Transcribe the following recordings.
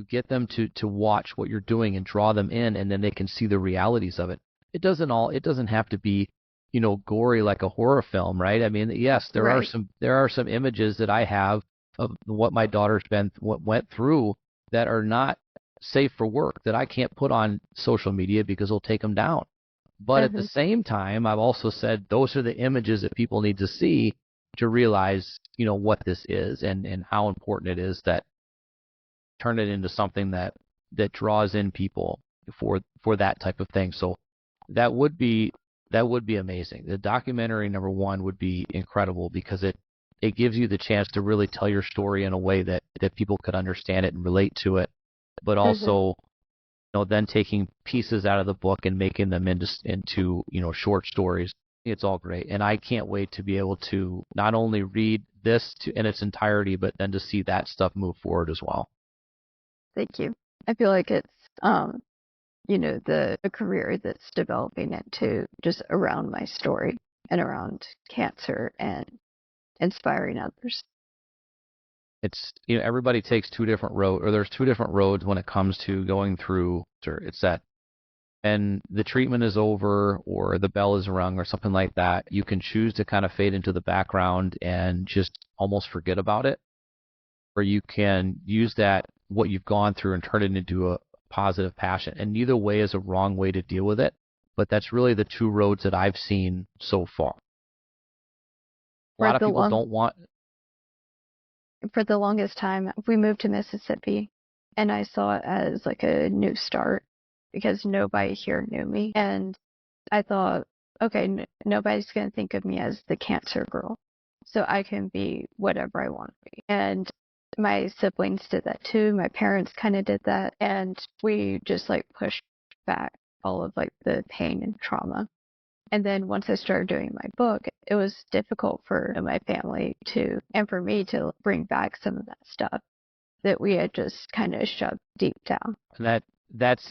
you get them to watch what you're doing and draw them in, and then they can see the realities of it. It doesn't have to be, gory like a horror film, right? I mean, yes, there are some images that I have of what my daughter's went through that are not safe for work, that I can't put on social media because it'll take them down. But at the same time, I've also said those are the images that people need to see to realize, what this is and how important it is that turn it into something that draws in people for that type of thing. So that would be amazing. The documentary number one would be incredible because it gives you the chance to really tell your story in a way that people could understand it and relate to it, but also then taking pieces out of the book and making them into short stories. It's all great, and I can't wait to be able to not only read this in its entirety, but then to see that stuff move forward as well. Thank you. I feel like it's the career that's developing into just around my story and around cancer and inspiring others. It's everybody takes two different roads, or there's two different roads when it comes to going through. It's that, and the treatment is over or the bell is rung or something like that, you can choose to kind of fade into the background and just almost forget about it, or you can use that what you've gone through and turn it into a positive passion. And neither way is a wrong way to deal with it, but that's really the two roads that I've seen so far. A lot of people don't want. For the longest time, we moved to Mississippi, and I saw it as like a new start because nobody here knew me. And I thought, okay, nobody's going to think of me as the cancer girl, so I can be whatever I want to be. And my siblings did that too. My parents kind of did that, and we just like pushed back all of like the pain and trauma. And then once I started doing my book, it was difficult for my family and for me to bring back some of that stuff that we had just kind of shoved deep down. And that's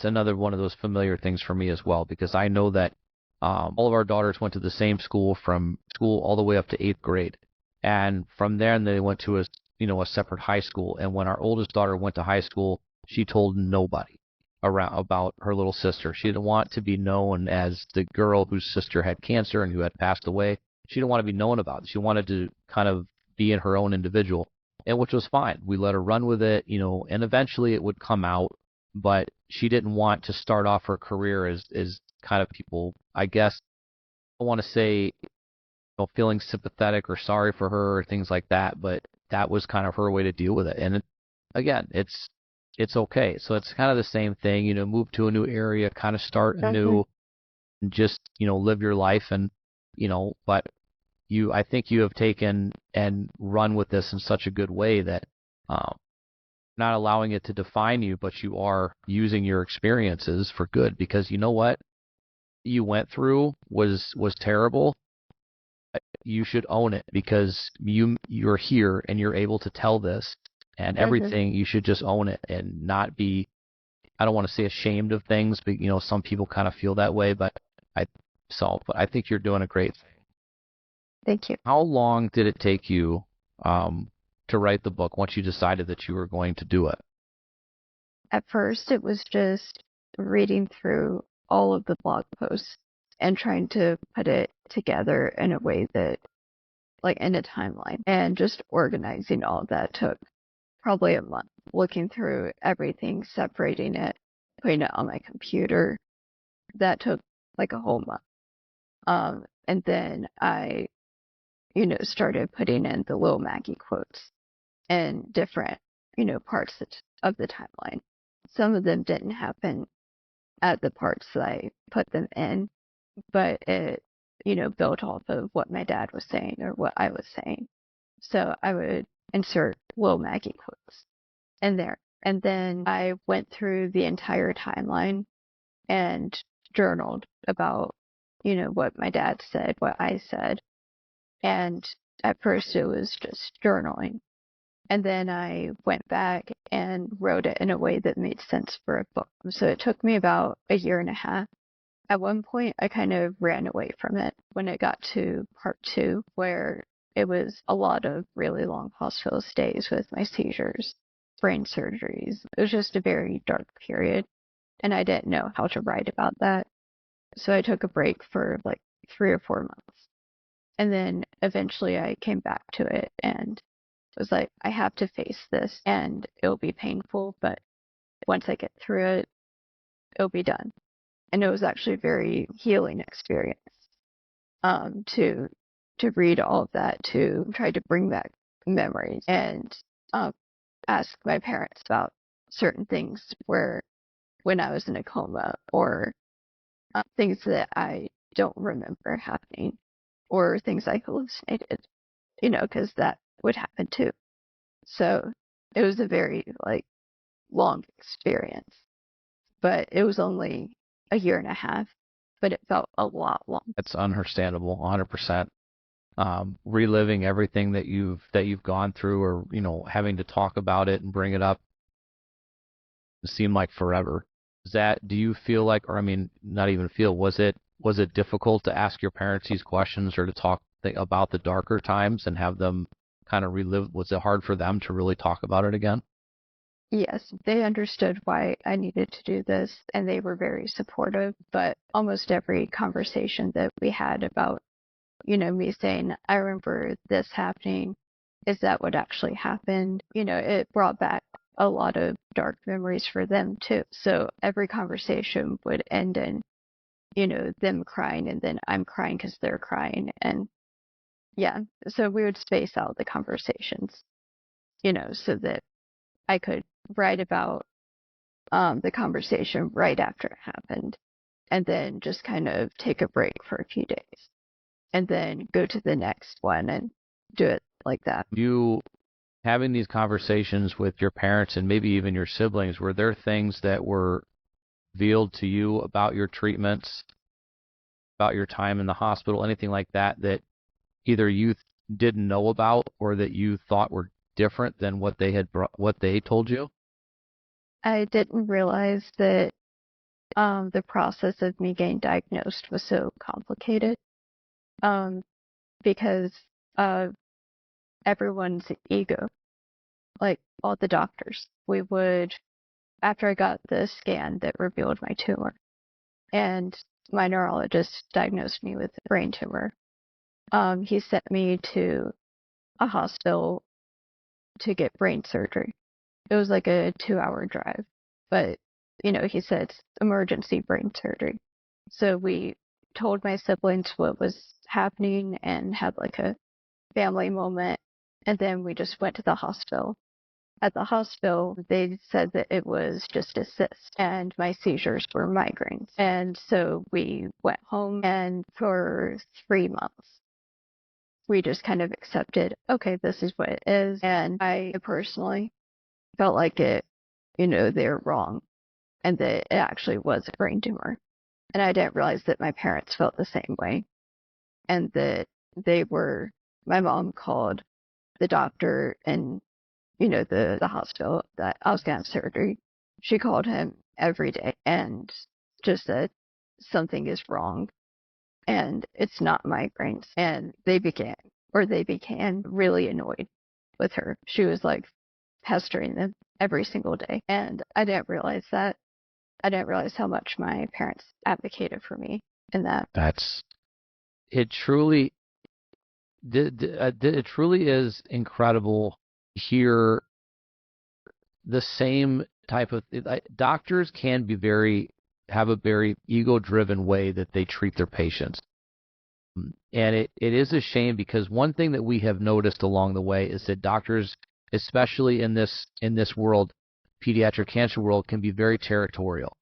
another one of those familiar things for me as well, because I know that all of our daughters went to the same school from school all the way up to 8th grade. And from there, they went to a separate high school. And when our oldest daughter went to high school, she told nobody around about her little sister. She didn't want to be known as the girl whose sister had cancer and who had passed away. She didn't want to be known about it. She wanted to kind of be in her own individual, and which was fine. We let her run with it, and eventually it would come out, but she didn't want to start off her career as kind of people, I guess, I don't want to say feeling sympathetic or sorry for her or things like that, but that was kind of her way to deal with it. And again, it's okay. So it's kind of the same thing, move to a new area, kind of start anew, and just, live your life. And, but I think you have taken and run with this in such a good way that not allowing it to define you, but you are using your experiences for good, because you know what you went through was terrible. You should own it, because you're here and you're able to tell this. And everything, you should just own it and not be, I don't want to say ashamed of things, but, some people kind of feel that way, but I think you're doing a great thing. Thank you. How long did it take you to write the book once you decided that you were going to do it? At first, it was just reading through all of the blog posts and trying to put it together in a way that, like in a timeline, and just organizing all of that took probably a month, looking through everything, separating it, putting it on my computer. That took like a whole month. And then I, started putting in the little Maggie quotes and different, parts of the timeline. Some of them didn't happen at the parts that I put them in, but it, built off of what my dad was saying or what I was saying. So I would insert little Maggie quotes in there. And then I went through the entire timeline and journaled about, what my dad said, what I said. And at first it was just journaling. And then I went back and wrote it in a way that made sense for a book. So it took me about a year and a half. At one point, I kind of ran away from it when it got to part 2, where it was a lot of really long hospital stays with my seizures. brain surgeries. It was just a very dark period, and I didn't know how to write about that. So I took a break for like 3 or 4 months. And then eventually I came back to it and was like, I have to face this, and it'll be painful, but once I get through it, it'll be done. And it was actually a very healing experience, to read all of that, to try to bring back memories and ask my parents about certain things where when I was in a coma, or things that I don't remember happening, or things I hallucinated, because that would happen too. So it was a very long experience, but it was only a year and a half, but it felt a lot long. That's understandable, 100%. Reliving everything that you've gone through, or having to talk about it and bring it up, it seemed like forever. Do you feel like, or I mean, not even feel, was it difficult to ask your parents these questions, or to talk about the darker times and have them kind of relive? Was it hard for them to really talk about it again? Yes, they understood why I needed to do this, and they were very supportive. But almost every conversation that we had about, me saying, I remember this happening, is that what actually happened? It brought back a lot of dark memories for them too. So every conversation would end in, them crying, and then I'm crying because they're crying. And yeah, so we would space out the conversations, so that I could write about the conversation right after it happened, and then just kind of take a break for a few days, and then go to the next one and do it like that. You having these conversations with your parents and maybe even your siblings, were there things that were revealed to you about your treatments, about your time in the hospital, anything like that, that either you didn't know about or that you thought were different than what they told you? I didn't realize that the process of me getting diagnosed was so complicated, um, because of everyone's ego, like all the doctors. We would, after I got the scan that revealed my tumor, and my neurologist diagnosed me with a brain tumor, he sent me to a hospital to get brain surgery. It was like a 2-hour drive, but he said it's emergency brain surgery. So we told my siblings what was happening and had like a family moment, and then we just went to the hospital. At the hospital, they said that it was just a cyst and my seizures were migraines. And so we went home, and for 3 months, we just kind of accepted, okay, this is what it is. And I personally felt like they're wrong, and that it actually was a brain tumor. And I didn't realize that my parents felt the same way, and that my mom called the doctor and, the hospital that I was going to have surgery. She called him every day and just said, something is wrong, and it's not migraines. And they became really annoyed with her. She was like pestering them every single day. And I didn't realize that. I didn't realize how much my parents advocated for me in that. It truly, it truly is incredible to hear the same type of doctors can have a very ego-driven way that they treat their patients. And it is a shame, because one thing that we have noticed along the way is that doctors, especially in this world, pediatric cancer world, can be very territorial.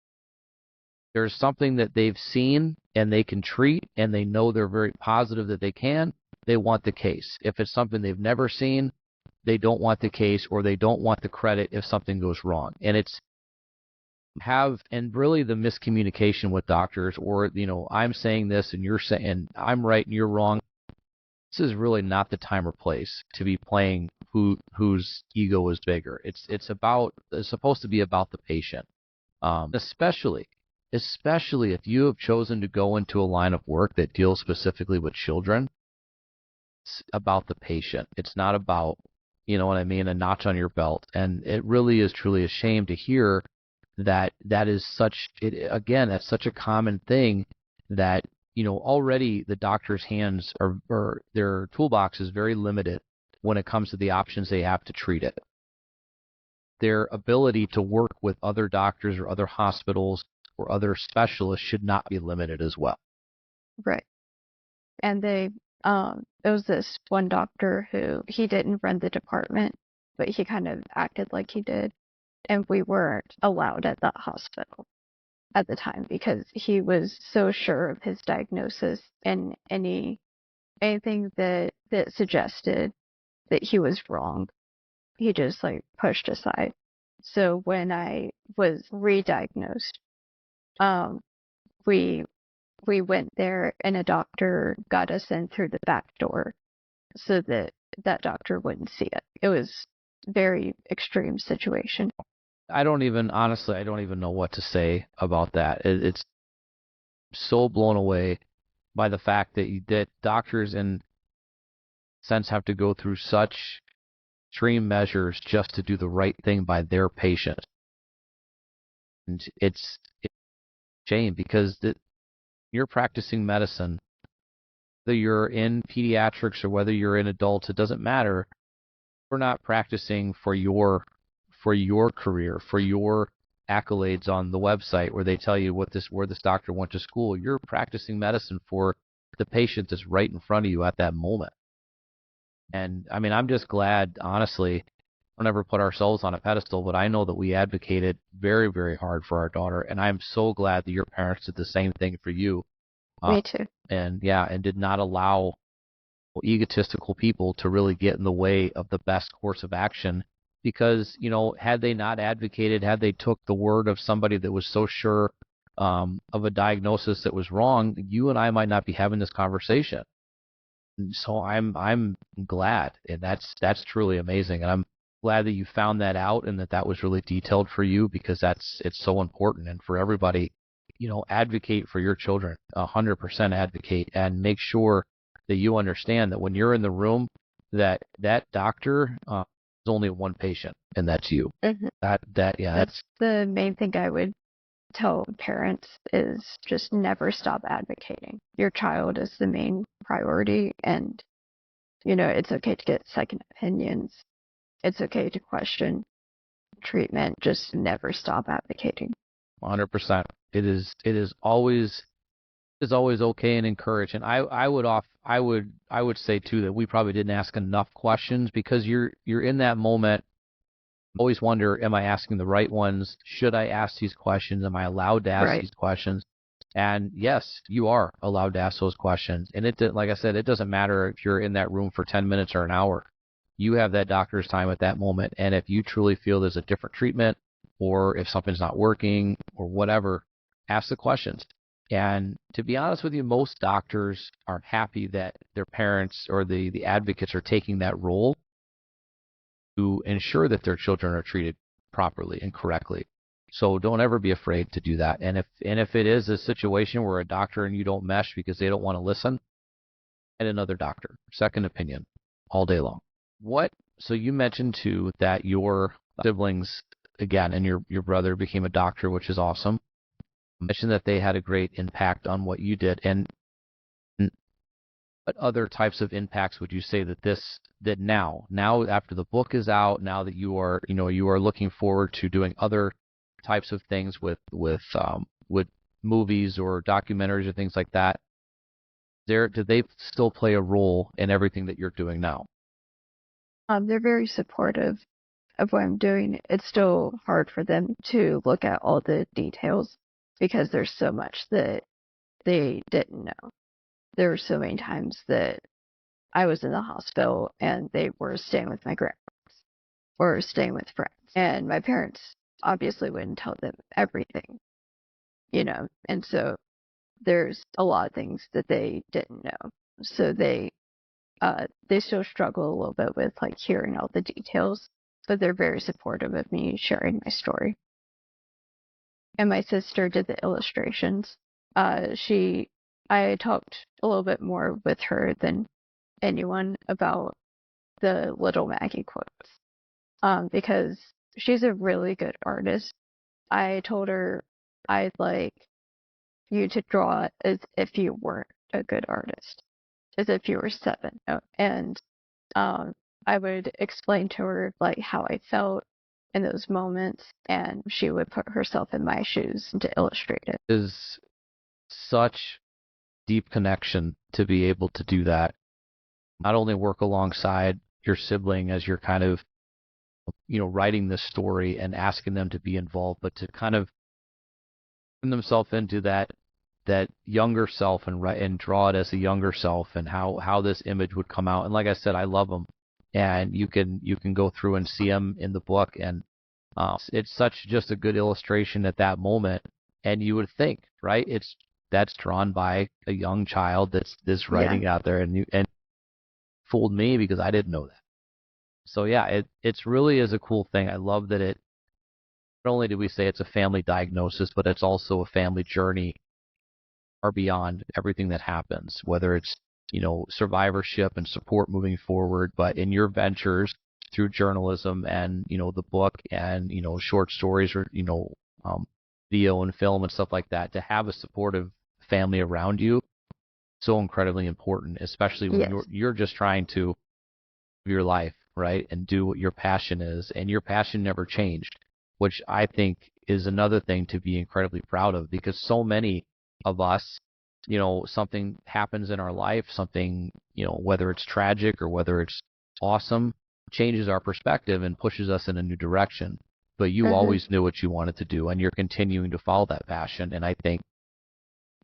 There's something that they've seen and they can treat, and they know they're very positive that they can. They want the case. If it's something they've never seen, they don't want the case, or they don't want the credit if something goes wrong. And and really the miscommunication with doctors, or I'm saying this and you're saying, and I'm right and you're wrong. This is really not the time or place to be playing whose ego is bigger. It's supposed to be about the patient, especially if you have chosen to go into a line of work that deals specifically with children. It's about the patient. It's not about You know what I mean? A notch on your belt. And it really is truly a shame to hear that is such, again, that's such a common thing that, already the doctor's hands or their toolbox is very limited when it comes to the options they have to treat it. Their ability to work with other doctors or other hospitals or other specialists should not be limited as well. Right. And it was this one doctor who, he didn't run the department, but he kind of acted like he did. And we weren't allowed at that hospital at the time because he was so sure of his diagnosis, and anything that suggested that he was wrong, he just like pushed aside. So when I was re-diagnosed, um, we went there and a doctor got us in through the back door so that that doctor wouldn't see it. It was a very extreme situation. Honestly, I don't even know what to say about that. It's so blown away by the fact that doctors in sense have to go through such extreme measures just to do the right thing by their patient. And it's a shame because you're practicing medicine, whether you're in pediatrics or whether you're in adults, it doesn't matter. We're not practicing for your career, for your accolades on the website where they tell you where this doctor went to school. You're practicing medicine for the patient that's right in front of you at that moment. And I mean, I'm just glad, honestly, we'll never put ourselves on a pedestal, but I know that we advocated very, very hard for our daughter, and I'm so glad that your parents did the same thing for you. Me too. And did not allow egotistical people to really get in the way of the best course of action. Because, had they not advocated, had they took the word of somebody that was so sure of a diagnosis that was wrong, you and I might not be having this conversation. And so I'm glad, and that's truly amazing. And I'm glad that you found that out and that was really detailed for you, because it's so important. And for everybody, advocate for your children, 100% advocate, and make sure that you understand that when you're in the room, that doctor is only one patient, and that's you. Mm-hmm. That's the main thing I would tell parents, is just never stop advocating. Your child is the main priority, and it's okay to get second opinions. It's okay to question treatment. Just never stop advocating. 100%. It is always okay and encouraged. And I would say too that we probably didn't ask enough questions, because you're in that moment. Always wonder, am I asking the right ones? Should I ask these questions? Am I allowed to ask these questions? And yes, you are allowed to ask those questions. And like I said, it doesn't matter if you're in that room for 10 minutes or an hour. You have that doctor's time at that moment. And if you truly feel there's a different treatment, or if something's not working or whatever, ask the questions. And to be honest with you, most doctors are happy that their parents or the advocates are taking that role to ensure that their children are treated properly and correctly. So don't ever be afraid to do that. And if it is a situation where a doctor and you don't mesh because they don't want to listen, and another doctor, second opinion, all day long. So you mentioned too that your siblings, again, and your brother became a doctor, which is awesome. You mentioned that they had a great impact on what you did. And what other types of impacts would you say that now after the book is out, now that you are looking forward to doing other types of things with movies or documentaries or things like that, do they still play a role in everything that you're doing now? They're very supportive of what I'm doing. It's still hard for them to look at all the details because there's so much that they didn't know. There were so many times that I was in the hospital and they were staying with my grandparents or staying with friends. And my parents obviously wouldn't tell them everything, and so there's a lot of things that they didn't know. So they still struggle a little bit with like hearing all the details, but they're very supportive of me sharing my story. And my sister did the illustrations. I talked a little bit more with her than anyone about the little Maggie quotes, because she's a really good artist. I told her I'd like you to draw as if you weren't a good artist, as if you were 7. And I would explain to her like how I felt in those moments, and she would put herself in my shoes to illustrate it. Is such deep connection to be able to do that. Not only work alongside your sibling as you're kind of, writing this story and asking them to be involved, but to kind of put themselves into that younger self and write and draw it as a younger self and how this image would come out. And like I said, I love them, and you can go through and see them in the book, and it's such just a good illustration at that moment. And you would think, right, that's drawn by a young child that's this writing out there, and fooled me because I didn't know that. So yeah, it's really is a cool thing. I love that it not only do we say it's a family diagnosis, but it's also a family journey or beyond everything that happens, whether it's, survivorship and support moving forward, but in your ventures through journalism and, the book and, short stories or, video and film and stuff like that, to have a supportive family around you, so incredibly important, especially when you're just trying to live your life, right, and do what your passion is, and your passion never changed, which I think is another thing to be incredibly proud of, because so many of us, something happens in our life, something, whether it's tragic or whether it's awesome, changes our perspective and pushes us in a new direction. But you always knew what you wanted to do, and you're continuing to follow that passion. And I think,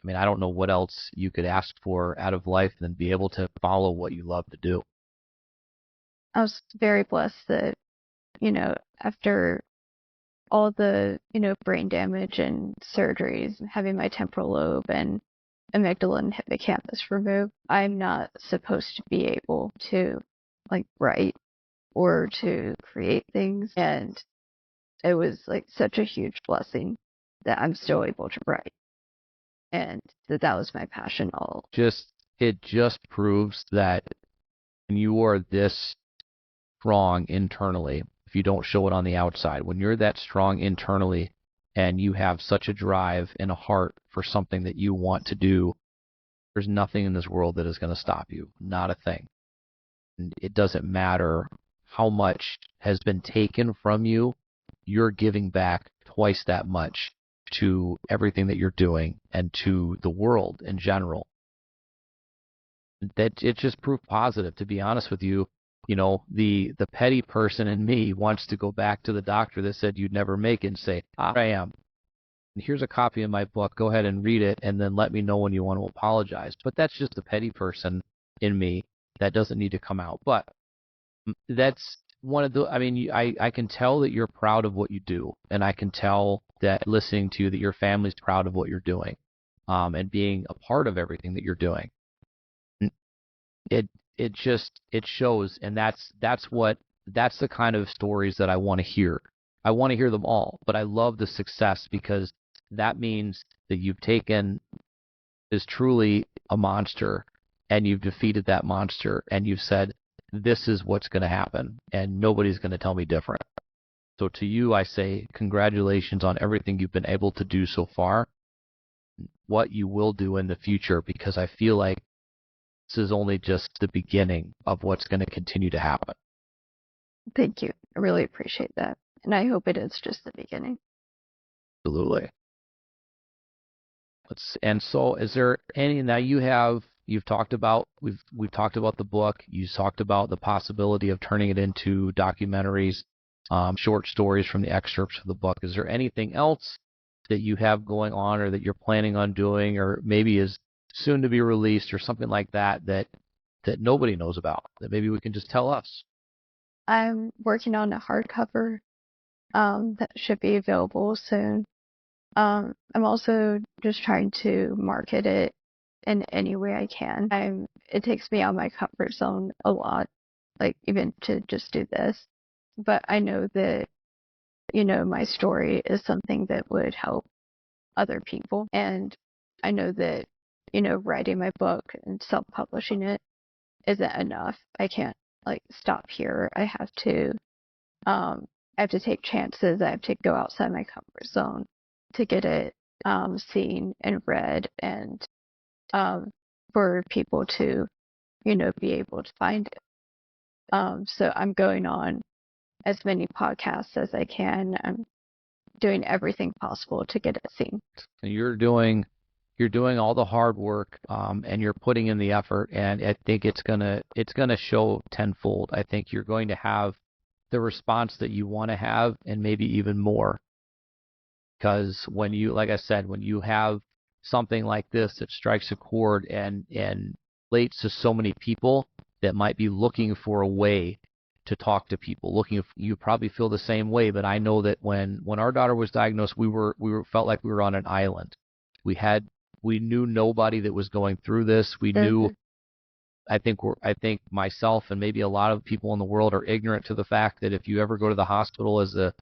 I don't know what else you could ask for out of life than be able to follow what you love to do. I was very blessed that, after all the, brain damage and surgeries, having my temporal lobe and amygdala and hippocampus removed, I'm not supposed to be able to like write or to create things. And it was like such a huge blessing that I'm still able to write, and that was my passion all. It just proves that when you are this strong internally, if you don't show it on the outside, when you're that strong internally and you have such a drive and a heart for something that you want to do, there's nothing in this world that is going to stop you. Not a thing. And it doesn't matter how much has been taken from you, you're giving back twice that much to everything that you're doing and to the world in general. That it just proved positive, to be honest with you. The petty person in me wants to go back to the doctor that said you'd never make it and say, "Here I am. And here's a copy of my book. Go ahead and read it, and then let me know when you want to apologize." But that's just the petty person in me that doesn't need to come out. But that's one of the, I can tell that you're proud of what you do, and I can tell that listening to you that your family's proud of what you're doing, and being a part of everything that you're doing. It shows, and that's the kind of stories that I want to hear. I want to hear them all, but I love the success, because that means that you've taken is truly a monster and you've defeated that monster, and you've said, this is what's going to happen and nobody's going to tell me different. So to you, I say congratulations on everything you've been able to do so far, what you will do in the future, because I feel like this is only just the beginning of what's going to continue to happen. Thank you. I really appreciate that. And I hope it is just the beginning. Absolutely. And so is there any, now you've talked about, we've talked about the book, you talked about the possibility of turning it into documentaries, short stories from the excerpts of the book. Is there anything else that you have going on or that you're planning on doing, or maybe is soon to be released or something like that nobody knows about, that maybe we can just tell us? I'm working on a hardcover that should be available soon. I'm also just trying to market it in any way I can. It takes me out of my comfort zone a lot, like even to just do this. But I know that, my story is something that would help other people. And I know that, writing my book and self-publishing it isn't enough. I can't like stop here. I have to take chances. I have to go outside my comfort zone to get it seen and read, and for people to, be able to find it. So I'm going on as many podcasts as I can. I'm doing everything possible to get it seen. And you're doing all the hard work, and you're putting in the effort, and I think it's gonna show tenfold. I think you're going to have the response that you want to have, and maybe even more. Because when you, like I said, when you have something like this that strikes a chord and relates to so many people that might be looking for a way to talk to people, you probably feel the same way. But I know that when our daughter was diagnosed, we felt like we were on an island. We knew nobody that was going through this. We knew. I think myself and maybe a lot of people in the world are ignorant to the fact that if you ever go to the hospital as a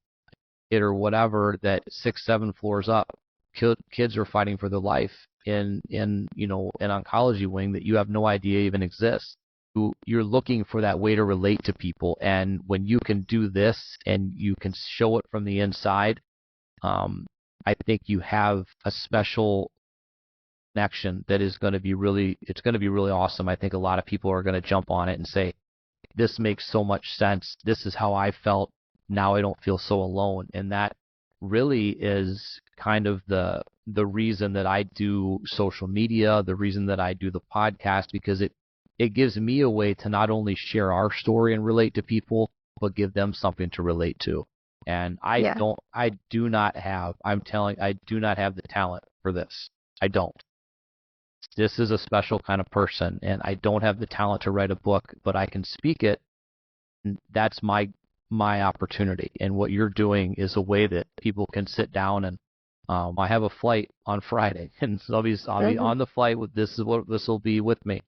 kid or whatever, that 6, 7 floors up, kids are fighting for their life in an oncology wing that you have no idea even exists. You're looking for that way to relate to people, and when you can do this and you can show it from the inside, I think you have a special connection that is going to be really awesome. I think a lot of people are going to jump on it and say, this makes so much sense. This is how I felt. Now I don't feel so alone. And that really is kind of the reason that I do social media, the reason that I do the podcast, because it gives me a way to not only share our story and relate to people, but give them something to relate to. And I do not have the talent for this. I don't. This is a special kind of person, and I don't have the talent to write a book, but I can speak it. And that's my opportunity. And what you're doing is a way that people can sit down and I have a flight on Friday, and so I'll be on the flight with this will be with me.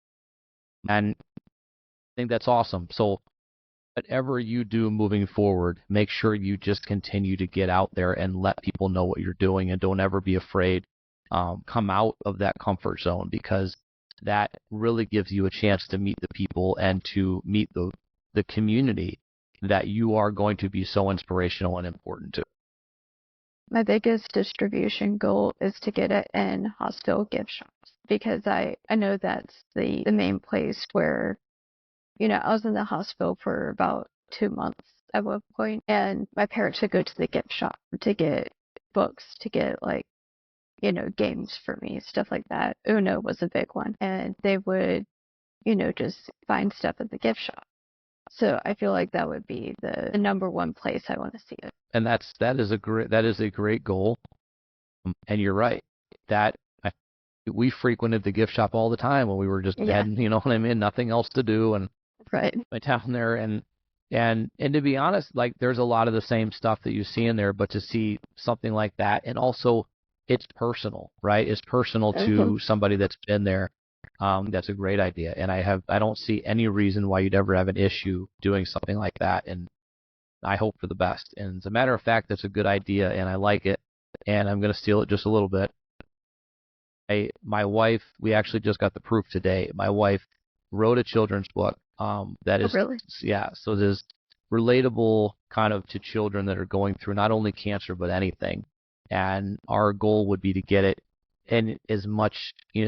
And I think that's awesome. So whatever you do moving forward, make sure you just continue to get out there and let people know what you're doing, and don't ever be afraid. Come out of that comfort zone, because that really gives you a chance to meet the people and to meet the community that you are going to be so inspirational and important to. My biggest distribution goal is to get it in hospital gift shops, because I know that's the main place where, I was in the hospital for about 2 months at one point, and my parents would go to the gift shop to get books, to get games for me, stuff like that. Uno was a big one, and they would, just find stuff at the gift shop. So I feel like that would be the number one place I want to see it. And that is a great goal. And you're right. We frequented the gift shop all the time when we were just had, nothing else to do, and right. went down there and to be honest, like, there's a lot of the same stuff that you see in there, but to see something like that, and also it's personal, right? It's personal to somebody that's been there. That's a great idea, and I don't see any reason why you'd ever have an issue doing something like that, and I hope for the best. And as a matter of fact, that's a good idea, and I like it, and I'm going to steal it just a little bit. My wife, we actually just got the proof today. My wife wrote a children's book that is, really? Yeah, so there's relatable kind of to children that are going through not only cancer but anything. And our goal would be to get it in as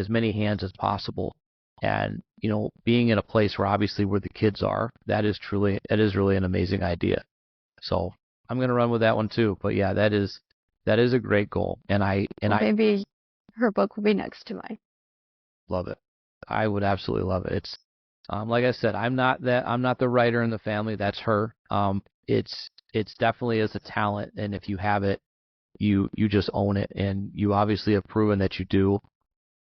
many hands as possible. And being in a place where the kids are, that is really an amazing idea. So I'm going to run with that one too. But yeah, that is a great goal. And maybe her book will be next to mine. Love it. I would absolutely love it. It's like I said, I'm not the writer in the family. That's her. It's definitely is a talent, and if you have it, you just own it, and you obviously have proven that you do.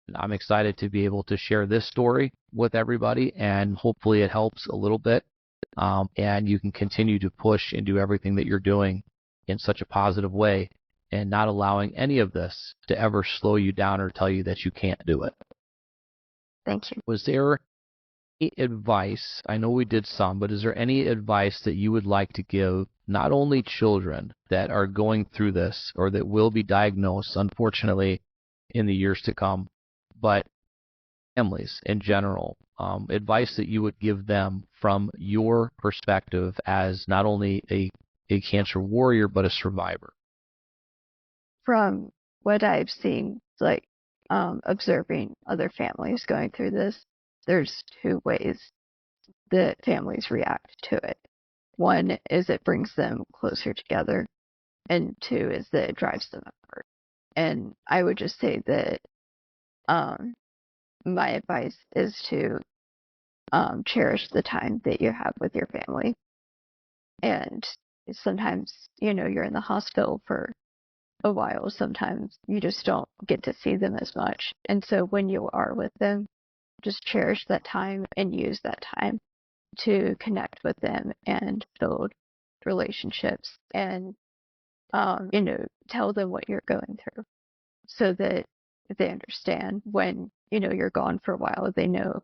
And I'm excited to be able to share this story with everybody, and hopefully it helps a little bit, and you can continue to push and do everything that you're doing in such a positive way, and not allowing any of this to ever slow you down or tell you that you can't do it. Thank you. Was there any advice, I know we did some, but is there any advice that you would like to give not only children that are going through this or that will be diagnosed, unfortunately, in the years to come, but families in general, advice that you would give them from your perspective as not only a cancer warrior, but a survivor? From what I've seen, like observing other families going through this, there's two ways that families react to it. One is it brings them closer together, and two is that it drives them apart. And I would just say that my advice is to cherish the time that you have with your family. And sometimes, you're in the hospital for a while. Sometimes you just don't get to see them as much. And so when you are with them, just cherish that time and use that time to connect with them and build relationships and, tell them what you're going through so that they understand when, you're gone for a while, they know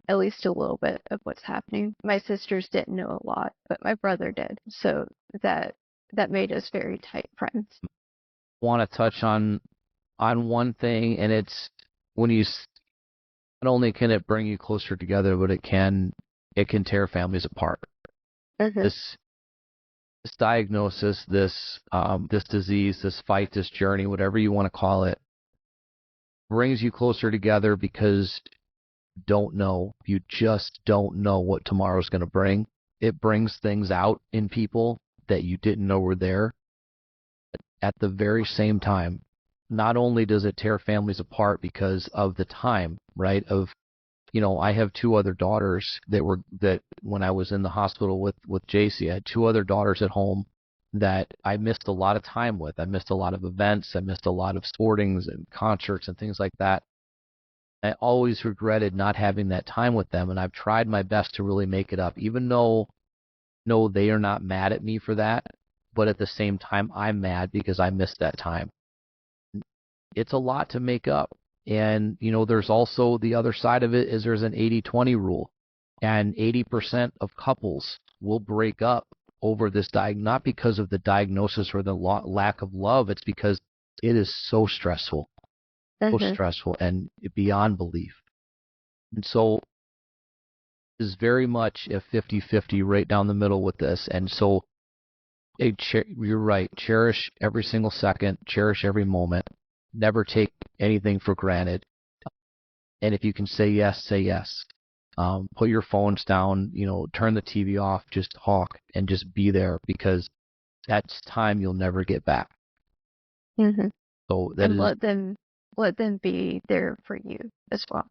at least a little bit of what's happening. My sisters didn't know a lot, but my brother did. So that made us very tight friends. Want to touch on one thing, and it's when not only can it bring you closer together, but it can tear families apart. Mm-hmm. This diagnosis, this disease, this fight, this journey, whatever you want to call it, brings you closer together because you just don't know what tomorrow's going to bring. It brings things out in people that you didn't know were there. At the very same time, not only does it tear families apart because of the time, right? I have two other daughters that when I was in the hospital with JC, I had two other daughters at home that I missed a lot of time with. I missed a lot of events. I missed a lot of sportings and concerts and things like that. I always regretted not having that time with them, and I've tried my best to really make it up, even though no, they are not mad at me for that. But at the same time, I'm mad because I missed that time. It's a lot to make up. And, there's also the other side of it is there's an 80-20 rule. And 80% of couples will break up over this not because of the diagnosis or the lack of love. It's because it is so stressful, so stressful and beyond belief. And so it's very much a 50-50 right down the middle with this. And so you're right. Cherish every single second. Cherish every moment. Never take anything for granted. And if you can say yes, say yes. Put your phones down. Turn the TV off. Just talk and just be there because that's time you'll never get back. Mm-hmm. So let them be there for you as well.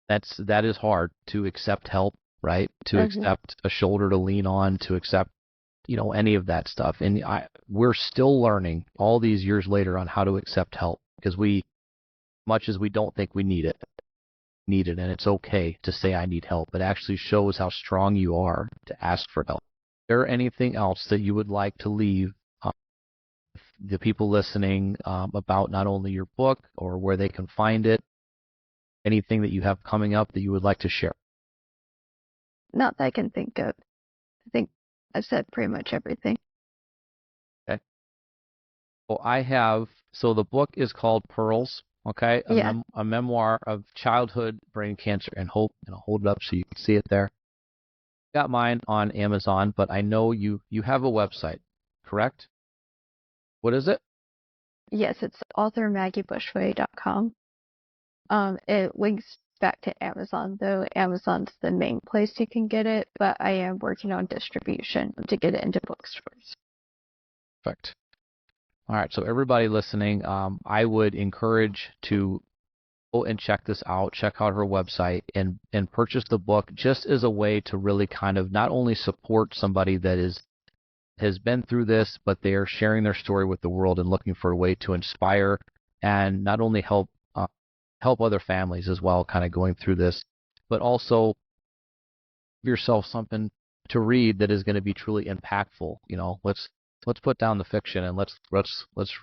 That is hard to accept help, right? To accept a shoulder to lean on, to accept any of that stuff. And we're still learning all these years later on how to accept help because much as we don't think we need it, and it's okay to say I need help. It actually shows how strong you are to ask for help. Is there anything else that you would like to leave the people listening about not only your book or where they can find it, anything that you have coming up that you would like to share? Not that I can think of. I think I've said pretty much everything. Okay. Well, so the book is called Pearls, okay? A memoir of childhood brain cancer and hope. And I'll hold it up so you can see it there. Got mine on Amazon, but I know you have a website, correct? What is it? Yes, it's authormaggiebushway.com. It links back to Amazon, though Amazon's the main place you can get it, but I am working on distribution to get it into bookstores. Perfect. All right, so everybody listening, I would encourage to go and check this out, check out her website, and purchase the book just as a way to really kind of not only support somebody that has been through this, but they are sharing their story with the world and looking for a way to inspire and not only help other families as well, kind of going through this, but also give yourself something to read that is going to be truly impactful. Let's put down the fiction and let's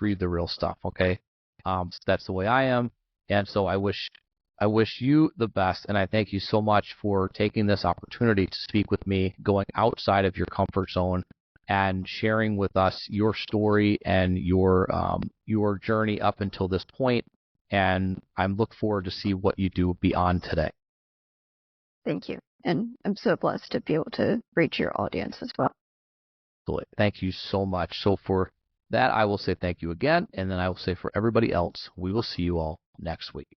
read the real stuff. Okay, that's the way I am, and so I wish you the best, and I thank you so much for taking this opportunity to speak with me, going outside of your comfort zone and sharing with us your story and your journey up until this point. And I'm look forward to see what you do beyond today. Thank you. And I'm so blessed to be able to reach your audience as well. Thank you so much. So for that, I will say thank you again, and then I will say for everybody else, we will see you all next week.